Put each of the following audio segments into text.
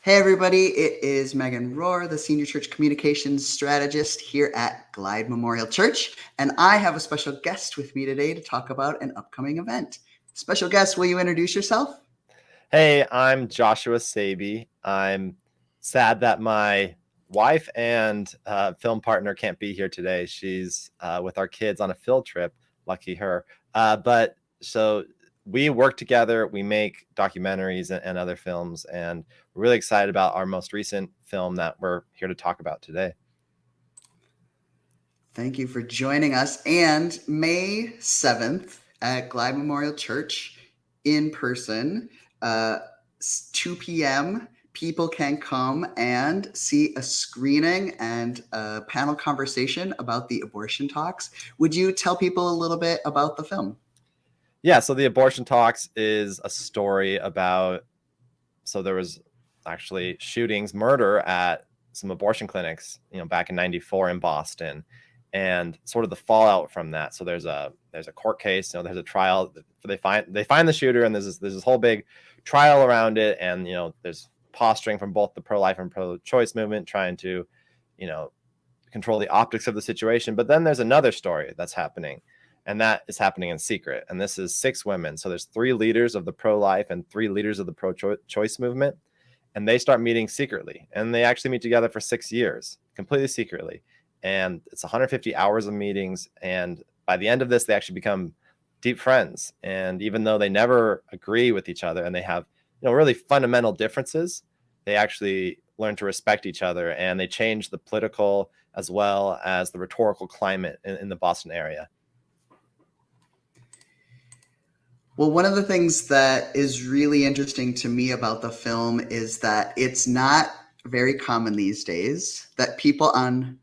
Hey everybody, it is Megan Rohr, the Senior Church Communications Strategist here at Glide Memorial Church, and I have a special guest with me today to talk about an upcoming event. Special guest, will you introduce yourself? Hey, I'm Joshua Sabey. I'm sad that my wife and film partner can't be here today. She's with our kids on a field trip. Lucky her. But so we work together. We make documentaries and other films, and we're really excited about our most recent film that we're here to talk about today. Thank you for joining us. And May 7th at Glide Memorial Church in person, uh, 2 p.m. People can come and see a screening and a panel conversation about the abortion talks. Would you tell people a little bit about the film? Yeah, so the Abortion Talks is a story about, so there was actually shootings, murder at some abortion clinics, back in '94 in Boston, and sort of the fallout from that. So there's a court case, there's a trial. They find the shooter, and there's this whole big trial around it, and there's posturing from both the pro-life and pro-choice movement trying to, you know, control the optics of the situation. But then there's another story that's happening, and that is happening in secret. And this is 6 women. So there's 3 leaders of the pro-life and 3 leaders of the pro-choice movement, and they start meeting secretly. And they actually meet together for 6 years, completely secretly. And it's 150 hours of meetings. And by the end of this, they actually become deep friends. And even though they never agree with each other and they have, really fundamental differences, they actually learn to respect each other, and they change the political as well as the rhetorical climate in the Boston area. Well, one of the things that is really interesting to me about the film is that it's not very common these days that people on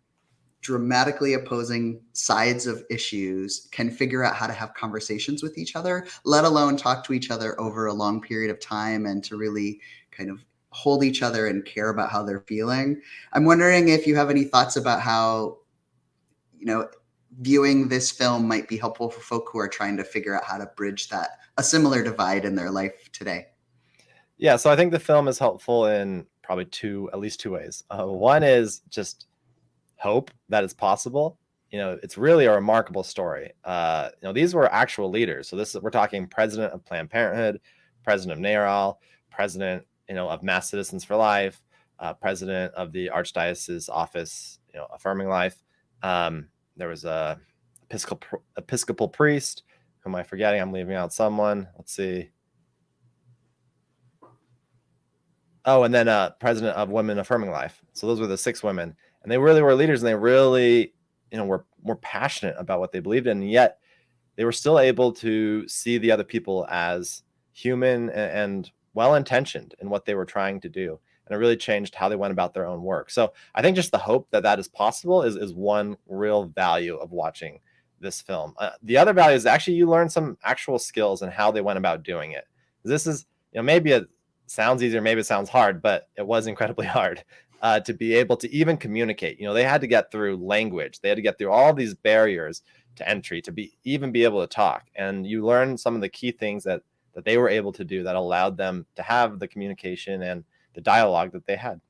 dramatically opposing sides of issues can figure out how to have conversations with each other, let alone talk to each other over a long period of time and to really kind of hold each other and care about how they're feeling. I'm wondering if you have any thoughts about how, you know, viewing this film might be helpful for folk who are trying to figure out how to bridge that a similar divide in their life today. Yeah, so I think the film is helpful in probably at least two ways. One is just hope that it's possible. It's really a remarkable story. These were actual leaders. So we're talking president of Planned Parenthood, president of NARAL, president, of Mass Citizens for Life, president of the Archdiocese office, Affirming Life. There was a Episcopal priest. Who am I forgetting? I'm leaving out someone. Let's see. Oh, and then president of Women Affirming Life. So those were the 6 women, and they really were leaders, and they really, were more passionate about what they believed in, and yet they were still able to see the other people as human and well-intentioned in what they were trying to do. And it really changed how they went about their own work. So I think just the hope that that is possible is one real value of watching this film. The other value is actually you learn some actual skills and how they went about doing it. This is, maybe it sounds easier, maybe it sounds hard, but it was incredibly hard to be able to even communicate. They had to get through language. They had to get through all these barriers to entry to even be able to talk. And you learn some of the key things that they were able to do that allowed them to have the communication and the dialogue that they had.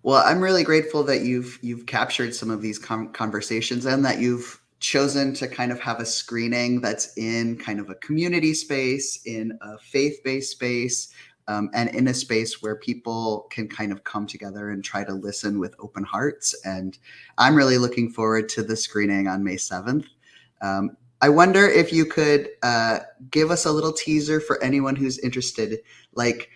Well, I'm really grateful that you've captured some of these conversations and that you've chosen to kind of have a screening that's in kind of a community space, in a faith-based space, and in a space where people can kind of come together and try to listen with open hearts. And I'm really looking forward to the screening on May 7th. I wonder if you could give us a little teaser for anyone who's interested, like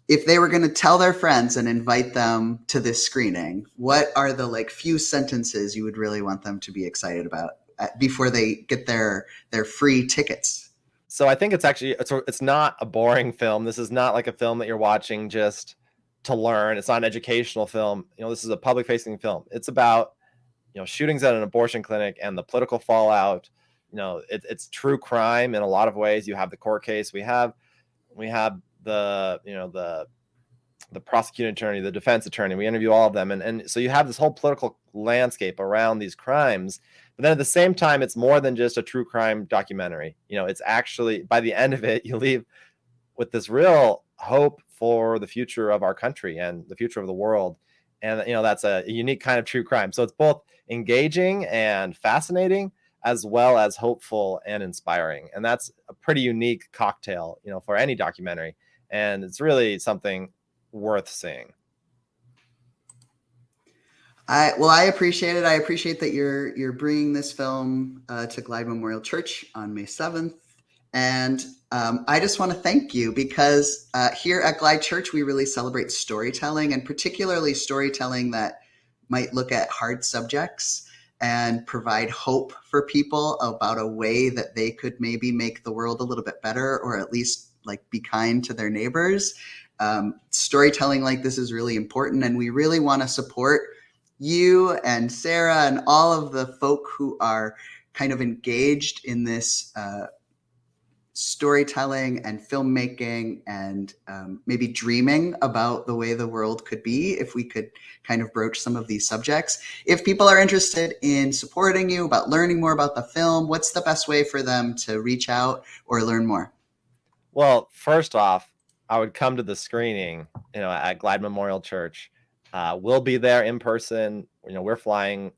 if they were going to tell their friends and invite them to this screening, what are the few sentences you would really want them to be excited about before they get their free tickets? So I think it's not a boring film. This is not like a film that you're watching just to learn. It's not an educational film. This is a public facing film. It's about, shootings at an abortion clinic and the political fallout. It's true crime in a lot of ways. You have the court case. We have the the prosecuting attorney, the defense attorney. We interview all of them, and so you have this whole political landscape around these crimes. But then at the same time, it's more than just a true crime documentary. It's actually, by the end of it, you leave with this real hope for the future of our country and the future of the world. And that's a unique kind of true crime. So it's both engaging and fascinating, as well as hopeful and inspiring. And that's a pretty unique cocktail, for any documentary. And it's really something worth seeing. I appreciate it. I appreciate that you're bringing this film to Glide Memorial Church on May 7th. And I just want to thank you because here at Glide Church, we really celebrate storytelling, and particularly storytelling that might look at hard subjects and provide hope for people about a way that they could maybe make the world a little bit better, or at least like be kind to their neighbors. Storytelling like this is really important, and we really want to support you and Sarah and all of the folk who are kind of engaged in this storytelling and filmmaking, and maybe dreaming about the way the world could be if we could kind of broach some of these subjects. If people are interested in supporting you, about learning more about the film, what's the best way for them to reach out or learn more? Well, first off, I would come to the screening, at Glide Memorial Church. We'll be there in person. We're flying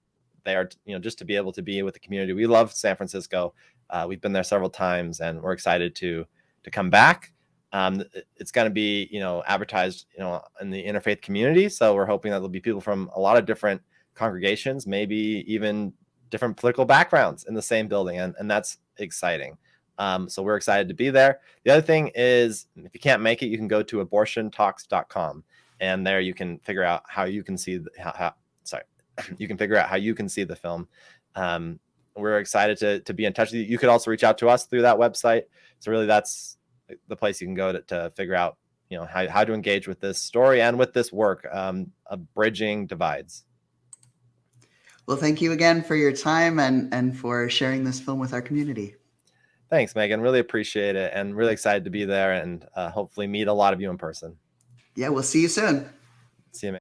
there, just to be able to be with the community. We love San Francisco. We've been there several times, and we're excited to come back. It's going to be, advertised, in the interfaith community. So we're hoping that there'll be people from a lot of different congregations, maybe even different political backgrounds in the same building. And that's exciting. So we're excited to be there. The other thing is, if you can't make it, you can go to abortiontalks.com, and there you can figure out how you can see you can figure out how you can see the film. We're excited to be in touch with you. You could also reach out to us through that website. So really, that's the place you can go to figure out, how to engage with this story and with this work of bridging divides. Well, thank you again for your time and for sharing this film with our community. Thanks, Megan. Really appreciate it, and really excited to be there and hopefully meet a lot of you in person. Yeah, we'll see you soon. See you, man.